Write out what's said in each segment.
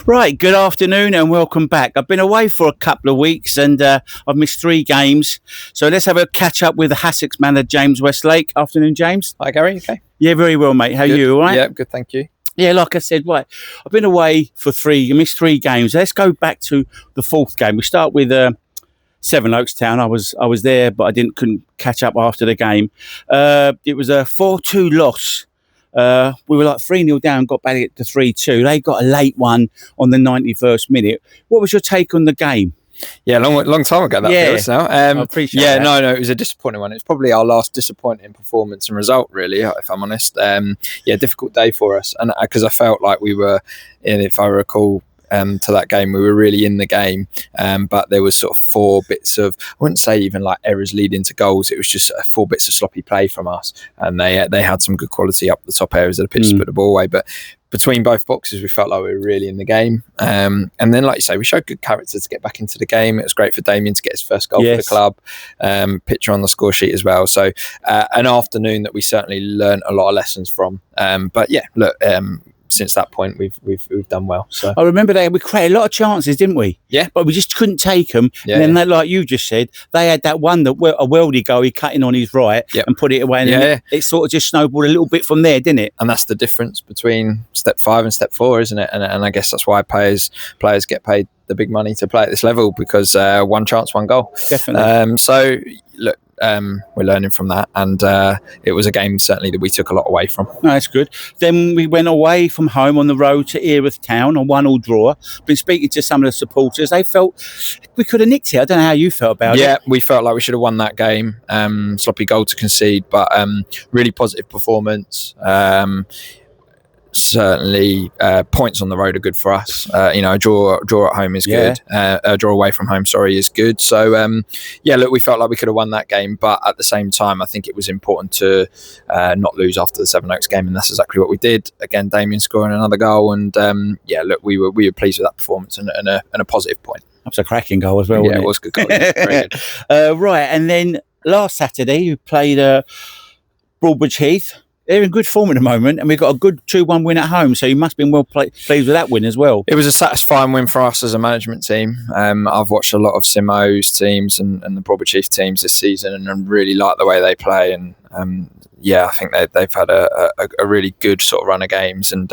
Right, good afternoon and welcome back. I've been away for a couple of weeks and I've missed 3 games. So let's have a catch up with the Hassocks manager, James Westlake. Afternoon, James. Hi, Gary. Okay. Yeah, very well, mate. How are you? All right? Yeah, good. Thank you. Yeah, like I said, right. I've been away for 3, missed 3 games. Let's go back to the 4th game. We start with Sevenoaks Town. I was there, but couldn't catch up after the game. It was a 4-2 loss. We were like 3-0 down, got back to 3-2. They got a late one on the 91st minute. What was your take on the game? Yeah, long time ago that feels now. I appreciate that. No, it was a disappointing one. It's probably our last disappointing performance and result, really, if I'm honest. Difficult day for us, and because I felt like we were, if I recall, to that game, we were really in the game, but there was sort of 4 bits of, I wouldn't say even like errors leading to goals. It was just 4 bits of sloppy play from us, and they had some good quality up the top areas of the pitch to put the ball away, but between both boxes we felt like we were really in the game, and then, like you say, we showed good character to get back into the game. It was great for Damien to get his first goal for the club, picture on the score sheet as well, so an afternoon that we certainly learned a lot of lessons from, but yeah, look, since that point we've done well. So I remember we created a lot of chances, didn't we? Yeah, but we just couldn't take them. Yeah, and then, like you just said, they had that one that a worldie goal, he cut in on his right and put it away, and it sort of just snowballed a little bit from there, didn't it? And that's the difference between step 5 and step 4, isn't it? And I guess that's why players get paid the big money to play at this level, because one chance, one goal. Definitely. So look, we're learning from that, and it was a game certainly that we took a lot away from. No, that's good. Then we went away from home on the road to Erith Town on 1-1 draw. Been speaking to some of the supporters. They felt we could have nicked it. I don't know how you felt about it. Yeah, we felt like we should have won that game. Sloppy goal to concede, but really positive performance. Certainly points on the road are good for us. A draw at home is good. A draw away from home, is good. So look, we felt like we could have won that game, but at the same time I think it was important to not lose after the Sevenoaks game, and that's exactly what we did. Again, Damien scoring another goal, and look, we were pleased with that performance and a positive point. That's a cracking goal as well, wasn't it? It was a good goal. Very good. Right, and then last Saturday you played Broadbridge Heath. They're in good form at the moment, and we've got a good 2-1 win at home, so you must have been pleased with that win as well. It was a satisfying win for us as a management team. I've watched a lot of Simo's teams and the Broadbridge Heath teams this season, and I really like the way they play, and I think they've had a really good sort of run of games, and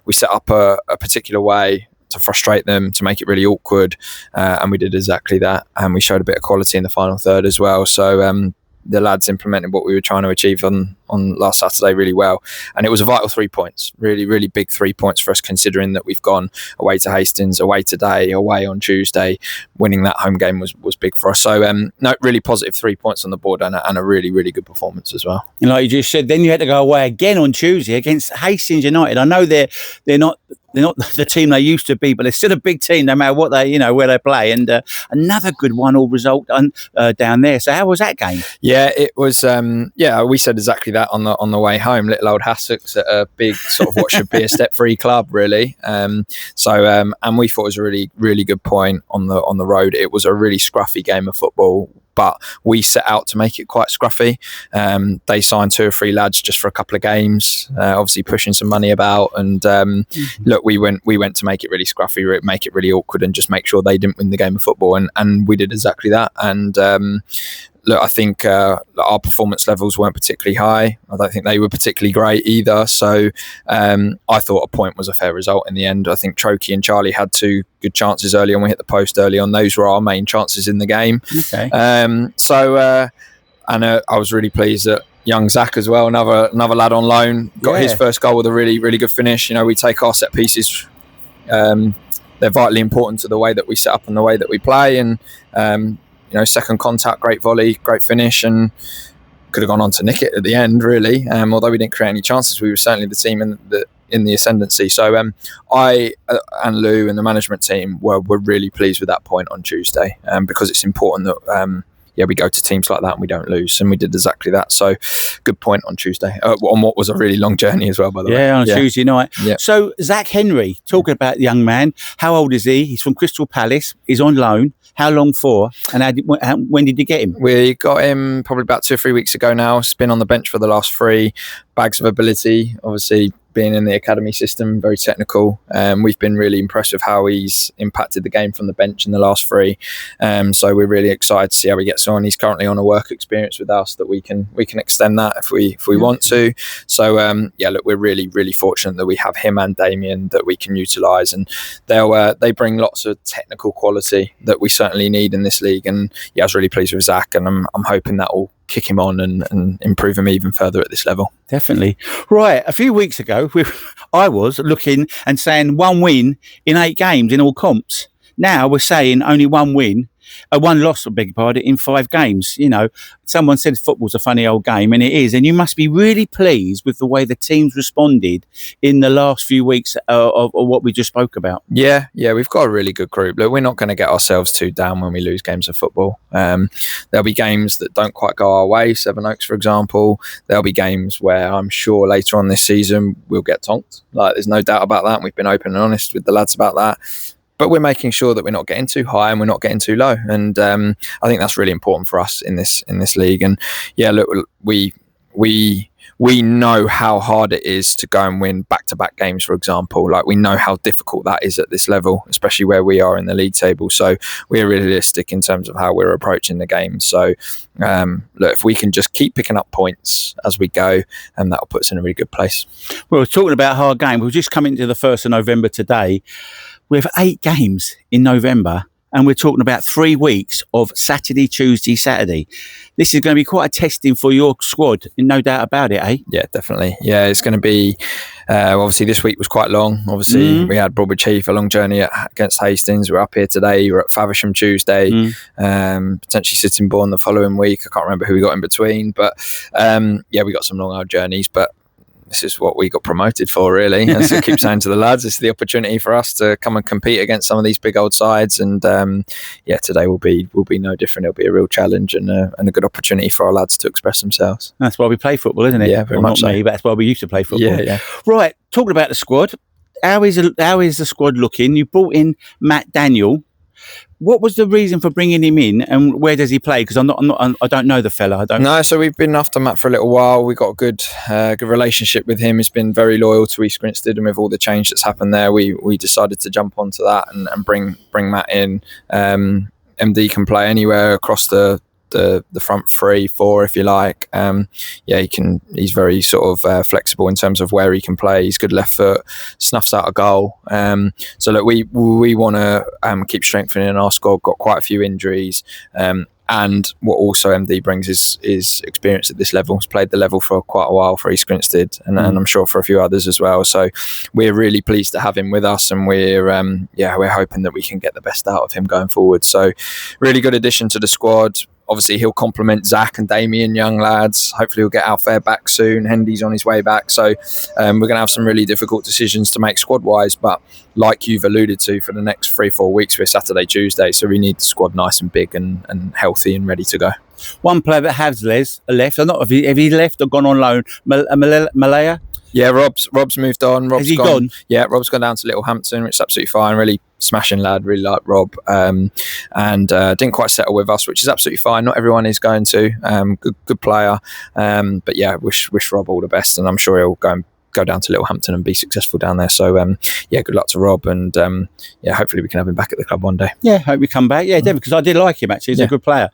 we set up a particular way to frustrate them, to make it really awkward, and we did exactly that, and we showed a bit of quality in the final third as well. So the lads implemented what we were trying to achieve on last Saturday really well, and it was a vital 3 points, really, really big 3 points for us, considering that we've gone away to Hastings, away today, away on Tuesday. Winning that home game was big for us. So really positive 3 points on the board, and a really, really good performance as well. And like you just said, then you had to go away again on Tuesday against Hastings United. I know they're not the team they used to be, but they're still a big team no matter what where they play. And another good 1-1 result down there. So how was that game? Yeah, it was. We said exactly that on the way home. Little old Hassocks at a big sort of what should be a step-free club, really. And we thought it was a really, really good point on the road. It was a really scruffy game of football, but we set out to make it quite scruffy. They signed 2 or 3 lads just for a couple of games, obviously pushing some money about, and look, we went to make it really scruffy, make it really awkward, and just make sure they didn't win the game of football, and we did exactly that. And look, I think our performance levels weren't particularly high. I don't think they were particularly great either. So I thought a point was a fair result in the end. I think Trokey and Charlie had 2 good chances early on. We hit the post early on. Those were our main chances in the game. Okay. And I was really pleased that young Zach as well, another lad on loan, got his first goal with a really, really good finish. We take our set pieces. They're vitally important to the way that we set up and the way that we play. And second contact, great volley, great finish, and could have gone on to nick it at the end, really. Although we didn't create any chances, we were certainly the team in the ascendancy. So I and Lou and the management team were really pleased with that point on Tuesday, because it's important that we go to teams like that and we don't lose, and we did exactly that. So good point on Tuesday, on what was a really long journey as well, by the way. On Tuesday night. Yeah. So Zach Henry, talking about the young man, how old is he? He's from Crystal Palace. He's on loan. How long for? And when did you get him? We got him probably about 2 or 3 weeks ago now. He's been on the bench for the last 3. Bags of ability, obviously being in the academy system, very technical. We've been really impressed with how he's impacted the game from the bench in the last 3. So we're really excited to see how he gets on. He's currently on a work experience with us that we can extend that if we want to. So look, we're really, really fortunate that we have him and Damien that we can utilise, and they bring lots of technical quality that we certainly need in this league. And I was really pleased with Zach, and I'm hoping that will kick him on and improve him even further at this level. Definitely. Right, a few weeks ago, I was looking and saying 1 win in 8 games in all comps. Now we're saying only 1 win, 1 loss, I beg your pardon, in 5 games. Someone said football's a funny old game, and it is. And you must be really pleased with the way the teams responded in the last few weeks of what we just spoke about. Yeah, we've got a really good group. Look, we're not going to get ourselves too down when we lose games of football. There'll be games that don't quite go our way, Sevenoaks, for example. There'll be games where I'm sure later on this season we'll get tonked. There's no doubt about that. And we've been open and honest with the lads about that. But we're making sure that we're not getting too high and we're not getting too low, and I think that's really important for us in this league. And look, we know how hard it is to go and win back-to-back games, for example. We know how difficult that is at this level, especially where we are in the league table. So we're realistic in terms of how we're approaching the game. So look, if we can just keep picking up points as we go, and that'll put us in a really good place. Well, talking about hard game, we've just come into the 1st of November today. We have 8 games in November, and we're talking about 3 weeks of Saturday, Tuesday, Saturday. This is going to be quite a testing for your squad, no doubt about it, eh? Yeah, definitely. Yeah, it's going to be, obviously this week was quite long. Obviously we had Broadbridge Heath, a long journey against Hastings. We're up here today. We're at Faversham Tuesday, potentially Sittingbourne the following week. I can't remember who we got in between, but we got some long hard journeys, but this is what we got promoted for, really. As I keep saying to the lads, it's the opportunity for us to come and compete against some of these big old sides. And today will be no different. It'll be a real challenge and a good opportunity for our lads to express themselves. That's why we play football, isn't it? Yeah, very much not so. Me, but that's why we used to play football. Yeah. Right, talking about the squad, how is the squad looking? You brought in Matt Daniel. What was the reason for bringing him in, and where does he play? Because I don't know the fella. No, so we've been after Matt for a little while. We got a good relationship with him. He's been very loyal to East Grinstead, and with all the change that's happened there, we decided to jump onto that and bring Matt in. MD can play anywhere across the front 3, 4, if you like. He's very sort of flexible in terms of where he can play. He's good left foot, snuffs out a goal. So look, we want to keep strengthening our squad. Got quite a few injuries, and what also MD brings is experience at this level. He's played the level for quite a while for East Grinstead, and I'm sure for a few others as well. So we're really pleased to have him with us, and we're hoping that we can get the best out of him going forward. So really good addition to the squad. Obviously, he'll complement Zach and Damien, young lads. Hopefully, he'll get Alfair back soon. Hendy's on his way back. So we're going to have some really difficult decisions to make squad-wise. But like you've alluded to, for the next 3-4 weeks, we're Saturday, Tuesday. So we need the squad nice and big and healthy and ready to go. One player that has left, or not, have he left or gone on loan? Malaya? Yeah, Rob's moved on. Has he gone? Yeah, Rob's gone down to Littlehampton, which is absolutely fine. Really smashing lad, really like Rob, and didn't quite settle with us, which is absolutely fine. Not everyone is going to. Good player, but yeah, wish Rob all the best, and I'm sure he'll go down to Littlehampton and be successful down there. So good luck to Rob, and hopefully we can have him back at the club one day. Yeah, hope we come back. Yeah, definitely, because I did like him actually. He's a good player.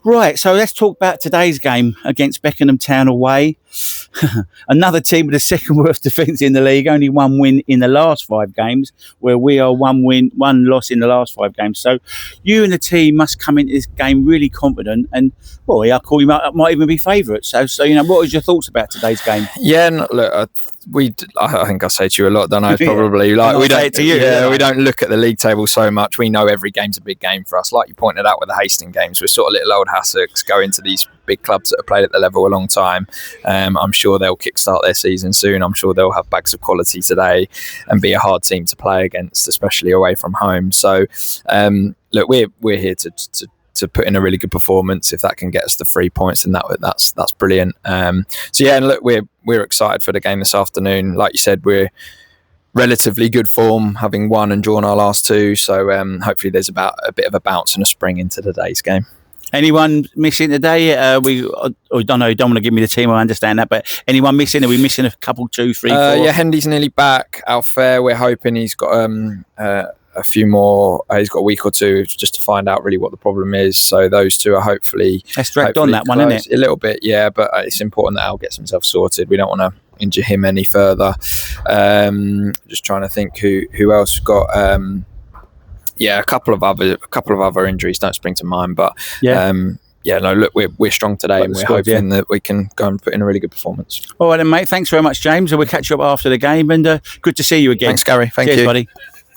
Right, so let's talk about today's game against Beckenham Town away. Another team with the second worst defence in the league, only 1 win in the last 5 games, where we are 1 win, 1 loss in the last 5 games. So you and the team must come into this game really confident, and I call you might even be favourites. So what was your thoughts about today's game? Yeah, look, I think I say to you a lot, don't I? It's probably we don't say it to you. We don't look at the league table so much. We know every game's a big game for us. Like you pointed out with the Hastings games, we're sort of little old Hassocks go into these big clubs that have played at the level a long time. I'm sure they'll kickstart their season soon. I'm sure they'll have bags of quality today and be a hard team to play against, especially away from home. So look, we're here to put in a really good performance. If that can get us the 3 points, then that's brilliant. And look, we're excited for the game this afternoon. Like you said, we're relatively good form, having won and drawn our last 2. So hopefully there's about a bit of a bounce and a spring into today's game. Anyone missing today? I don't know. You don't want to give me the team. I understand that, but anyone missing? Are we missing a couple, 2, 3, 4? Yeah, Hendy's nearly back. Alfair, we're hoping he's got a few more. He's got a week or two just to find out really what the problem is. So those two are hopefully. That's dragged on that one, isn't it? A little bit, yeah. But it's important that Al gets himself sorted. We don't want to injure him any further. Just trying to think who else got. A couple of other injuries don't spring to mind, but look, we're strong today, and we're hoping that we can go and put in a really good performance. All right, then, mate. Thanks very much, James, and we'll catch you up after the game. And good to see you again. Thanks, Gary. Thank Cheers, you, buddy.